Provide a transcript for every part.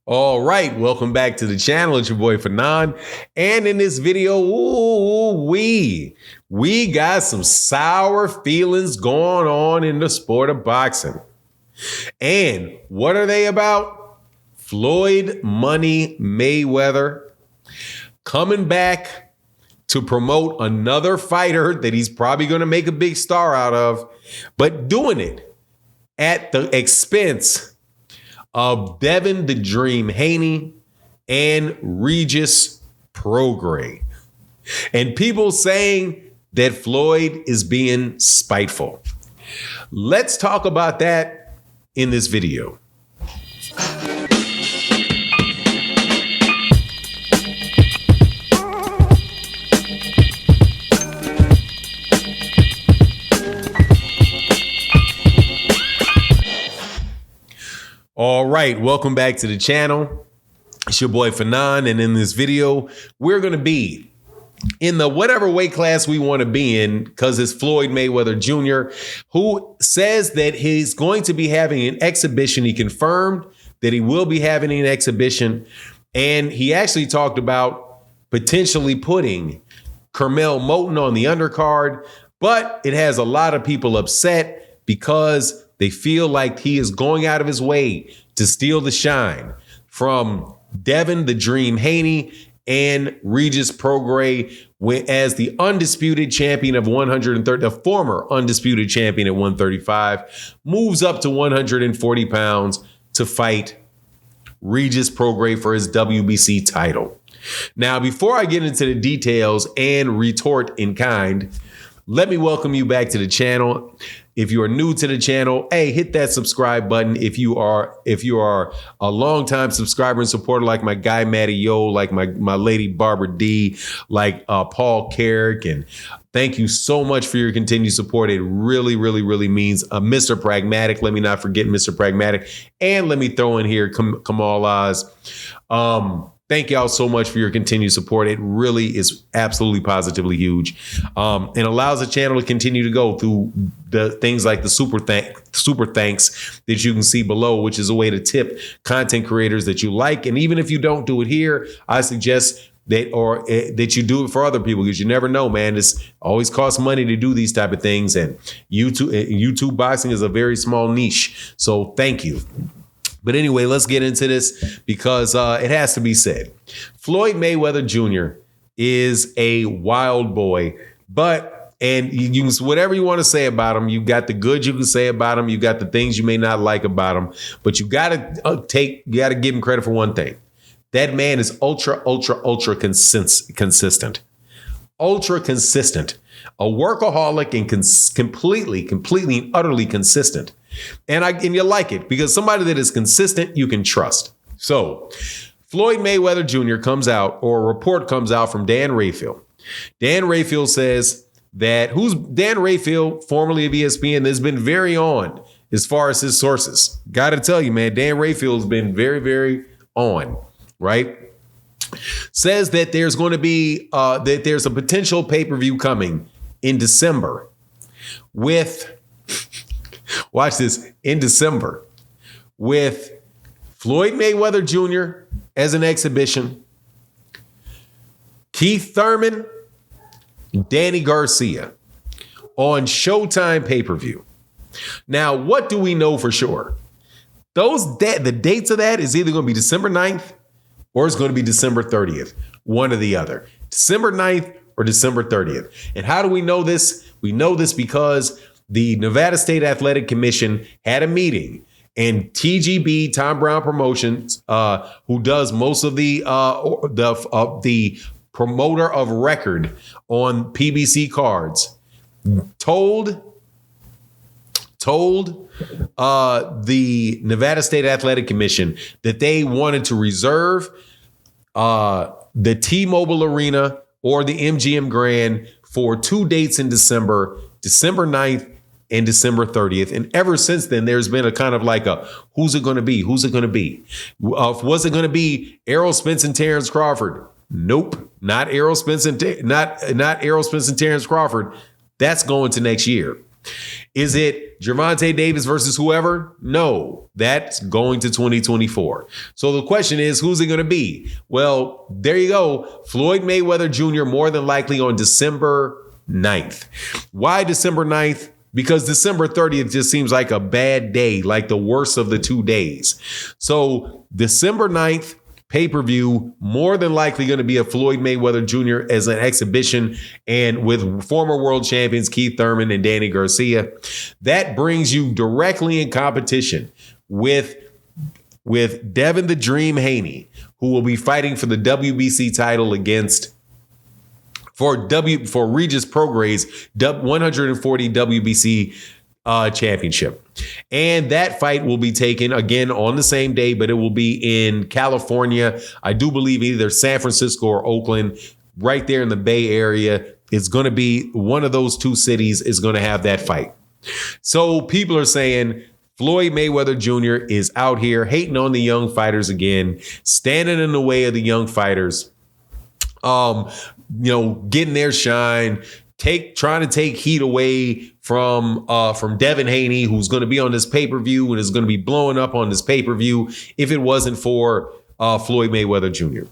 All right, welcome back to the channel. It's your boy Fanon. And in this video, we got some sour feelings going on in the sport of boxing. And what are they about? Floyd Money Mayweather coming back to promote another fighter that he's probably going to make a big star out of, but doing it at the expense of Devin the Dream Haney and Regis Prograis. And people saying that Floyd is being spiteful. Let's talk about that in this video. All right, welcome back to the channel. It's your boy Fanon, and in this video, we're going to be in the whatever weight class we want to be in, because it's Floyd Mayweather Jr., who says that he's going to be having an exhibition. He confirmed that he will be having an exhibition, and he actually talked about potentially putting Carmel Moten on the undercard, but it has a lot of people upset because they feel like he is going out of his way to steal the shine from Devin the Dream Haney and Regis Prograis as the undisputed champion of 130, the former undisputed champion at 135, moves up to 140 pounds to fight Regis Prograis for his WBC title. Now, before I get into the details and retort in kind, let me welcome you back to the channel. If you are new to the channel, hey, hit that subscribe button. If you are a longtime subscriber and supporter like my guy Matty Yo, like my lady Barbara D, like Paul Carrick, and thank you so much for your continued support. It really, really, really means Mr. Pragmatic. Let me not forget Mr. Pragmatic, and let me throw in here Kamal Oz. Thank y'all so much for your continued support. It really is absolutely positively huge, and allows the channel to continue to go through the things like the super thanks that you can see below, which is a way to tip content creators that you like. And even if you don't do it here, I suggest that you do it for other people, because you never know, man. It's always costs money to do these type of things, and YouTube boxing is a very small niche. So thank you. But anyway, let's get into this, because it has to be said. Floyd Mayweather Jr. is a wild boy, and you can, whatever you want to say about him, you got the good you can say about him, you got the things you may not like about him, but you got to give him credit for one thing. That man is ultra consistent. Ultra consistent. A workaholic and completely and utterly consistent. And you like it, because somebody that is consistent, you can trust. So Floyd Mayweather Jr. comes out, or a report comes out from Dan Rayfield. Dan Rayfield says that, who's Dan Rayfield, formerly of ESPN, has been very on as far as his sources. Got to tell you, man, Dan Rayfield has been very, very on, right? Says that there's going to be, that there's a potential pay-per-view coming in December with, watch this, in December, with Floyd Mayweather Jr. as an exhibition, Keith Thurman, Danny Garcia on Showtime pay-per-view. Now, what do we know for sure? The dates of that is either going to be December 9th or it's going to be December 30th, one or the other. December 9th or December 30th. And how do we know this? We know this because the Nevada State Athletic Commission had a meeting, and TGB, Tom Brown Promotions, who does most of the promoter of record on PBC cards, told the Nevada State Athletic Commission that they wanted to reserve the T-Mobile Arena or the MGM Grand for 2 dates in December, December 9th and December 30th. And ever since then, there's been a kind of like a, who's it going to be? Who's it going to be? Was it going to be Errol Spence and Terrence Crawford? Nope, not Errol Spence and not Errol Spence and Terrence Crawford. That's going to next year. Is it Gervonta Davis versus whoever? No, that's going to 2024. So the question is, who's it going to be? Well, there you go. Floyd Mayweather Jr. more than likely on December 9th. Why December 9th? Because December 30th just seems like a bad day, like the worst of the 2 days. So December 9th, pay-per-view, more than likely going to be a Floyd Mayweather Jr. as an exhibition, and with former world champions Keith Thurman and Danny Garcia. That brings you directly in competition with Devin the Dream Haney, who will be fighting for the WBC title for Regis Prograis 140 WBC championship. And that fight will be taken again on the same day, but it will be in California. I do believe either San Francisco or Oakland, right there in the Bay Area. It's going to be one of those two cities is going to have that fight. So people are saying Floyd Mayweather Jr. is out here hating on the young fighters again, standing in the way of the young fighters, getting their shine, trying to take heat away from Devin Haney, who's going to be on this pay-per-view and is going to be blowing up on this pay-per-view if it wasn't for Floyd Mayweather Jr.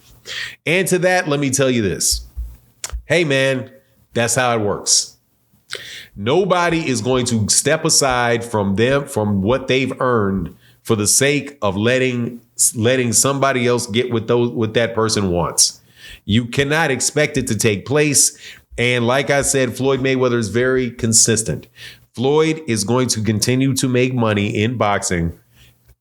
And to that, let me tell you this. Hey, man, that's how it works. Nobody is going to step aside from what they've earned for the sake of letting somebody else get what that person wants. You cannot expect it to take place. And like I said, Floyd Mayweather is very consistent. Floyd is going to continue to make money in boxing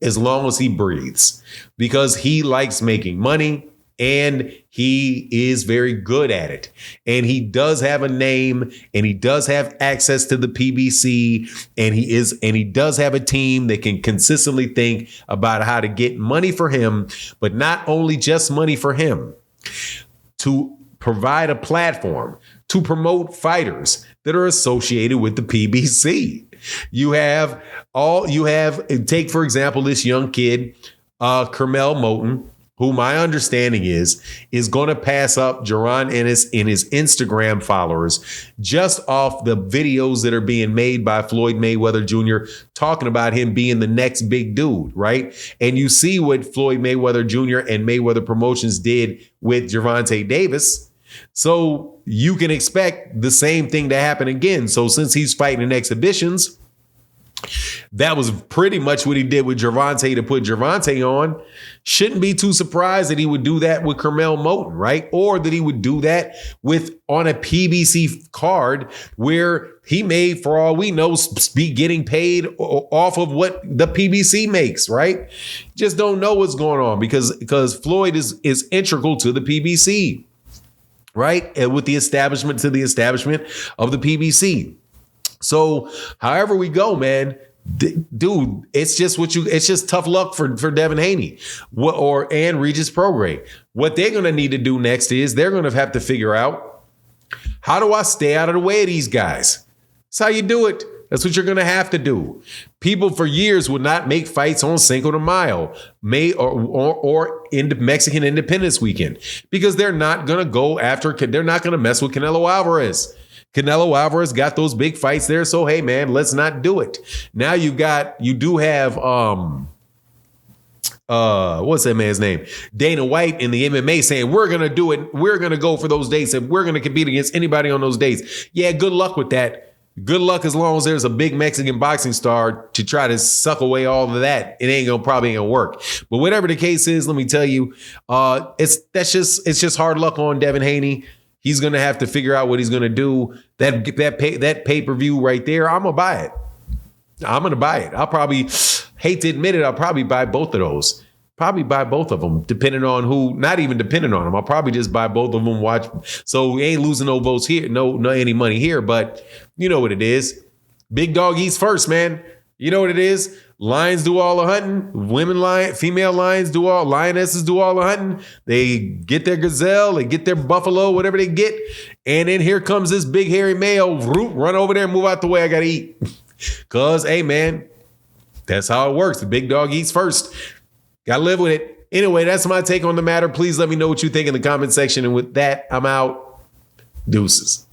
as long as he breathes, because he likes making money and he is very good at it. And he does have a name and he does have access to the PBC, and he does have a team that can consistently think about how to get money for him, but not only just money for him, to provide a platform to promote fighters that are associated with the PBC. Take, for example, this young kid, Kermel Moton, who my understanding is going to pass up Jaron Ennis in his Instagram followers just off the videos that are being made by Floyd Mayweather Jr. talking about him being the next big dude, right? And you see what Floyd Mayweather Jr. and Mayweather Promotions did with Gervonta Davis. So you can expect the same thing to happen again. So since he's fighting in exhibitions, that was pretty much what he did with Gervonta to put Gervonta on. Shouldn't be too surprised that he would do that with Kermel Moton, right? Or that he would do that on a PBC card where he may, for all we know, be getting paid off of what the PBC makes, right? Just don't know what's going on because Floyd is integral to the PBC, right? And with the establishment of the PBC. So however we go, man, dude, it's just tough luck for Devin Haney and Regis Prograis. What they're going to need to do next is they're going to have to figure out, how do I stay out of the way of these guys? That's how you do it. That's what you're going to have to do. People for years would not make fights on Cinco de Mayo, or in Mexican Independence Weekend, because they're not going to mess with Canelo Alvarez. Canelo Alvarez got those big fights there, so hey man, let's not do it. Now you do have what's that man's name? Dana White in the MMA saying we're gonna do it, we're gonna go for those dates, and we're gonna compete against anybody on those dates. Yeah, good luck with that. Good luck as long as there's a big Mexican boxing star to try to suck away all of that. It probably ain't gonna work. But whatever the case is, let me tell you, it's just hard luck on Devin Haney. He's going to have to figure out what he's going to do. That pay-per-view right there, I'm going to buy it. I'll probably, hate to admit it, I'll probably buy both of those. Probably buy both of them, depending on who, not even depending on them. I'll probably just buy both of them, watch. So we ain't losing no votes here, no any money here, but you know what it is. Big dog eats first, man. You know what it is. Lions do all the hunting. Female lions lionesses do all the hunting. They get their gazelle, they get their buffalo, whatever they get. And then here comes this big hairy male, run over there and move out the way, I got to eat. Because, hey, man, that's how it works. The big dog eats first. Got to live with it. Anyway, that's my take on the matter. Please let me know what you think in the comment section. And with that, I'm out. Deuces.